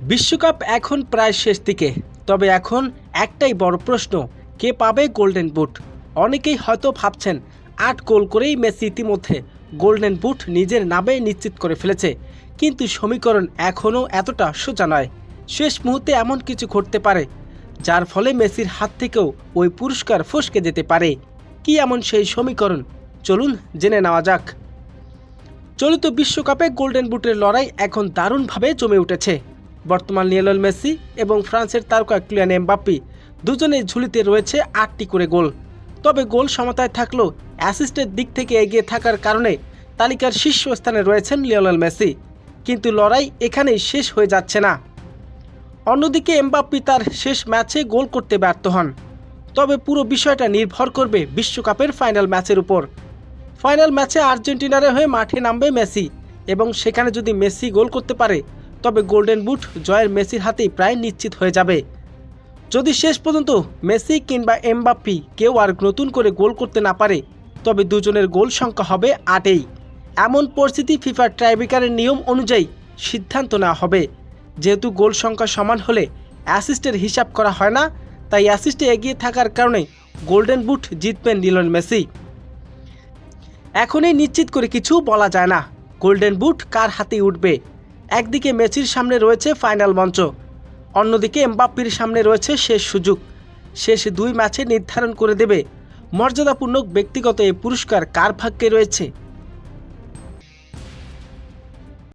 বিশ্বকাপ এখন প্রায় শেষ দিকে, তবে এখন একটাই বড় প্রশ্ন, কে পাবে গোল্ডেন বুট। অনেকেই হয়তো ভাবছেন ৮ গোল করেই মেসি ইতিমধ্যে গোল্ডেন বুট নিজের নামে নিশ্চিত করে ফেলেছে, কিন্তু সমীকরণ এখনও এতটা সোজা নয়। শেষ মুহূর্তে এমন কিছু ঘটতে পারে যার ফলে মেসির হাত থেকেও ওই পুরস্কার ফসকে যেতে পারে। কি এমন সেই সমীকরণ, চলুন জেনে নেওয়া যাক। চলিত বিশ্বকাপে গোল্ডেন বুটের লড়াই এখন দারুণভাবে জমে উঠেছে। বর্তমান লিওনেল মেসি এবং ফ্রান্সের তারকা কিলিয়ান এমবাপ্পে দুজনের ঝুলিতে রয়েছে ৮টি করে গোল। তবে গোল সমতায় থাকলেও অ্যাসিস্টের দিক থেকে এগিয়ে থাকার কারণে তালিকার শীর্ষস্থানে রয়েছেন লিওনেল মেসি। কিন্তু লড়াই এখানেই শেষ হয়ে যাচ্ছে না। অন্যদিকে এমবাপ্পে তার শেষ ম্যাচে গোল করতে ব্যর্থ হন। তবে পুরো বিষয়টা নির্ভর করবে বিশ্বকাপের ফাইনাল ম্যাচের উপর। ফাইনাল ম্যাচে আর্জেন্টিনার হয়ে মাঠে নামবে মেসি এবং সেখানে যদি মেসি গোল করতে পারে তবে গোল্ডেন বুট জয়ের মেসির হাতেই প্রায় নিশ্চিত হয়ে যাবে। যদি শেষ পর্যন্ত মেসি কিংবা এমবাপ্পে কেউ আর নতুন করে গোল করতে না পারে তবে দুজনের গোল সংখ্যা হবে ৮এই। এমন পরিস্থিতি ফিফার টাইব্রেকারের নিয়ম অনুযায়ী সিদ্ধান্ত নেওয়া হবে। যেহেতু গোল সংখ্যা সমান হলে অ্যাসিস্টের হিসাব করা হয় না, তাই অ্যাসিস্টে এগিয়ে থাকার কারণে গোল্ডেন বুট জিতবেন লিওনেল মেসি। এখনই নিশ্চিত করে কিছু বলা যায় না গোল্ডেন বুট কার হাতে উঠবে। একদিকে মেসির সামনে রয়েছে ফাইনাল মঞ্চ, অন্যদিকে এমবাপ্পের সামনে রয়েছে শেষ সুযোগ। শেষ 2 ম্যাচে নির্ধারণ করে দেবে মর্যাদাপূর্ণ ব্যক্তিগত এই পুরস্কার কার ভাগ্যে রয়েছে।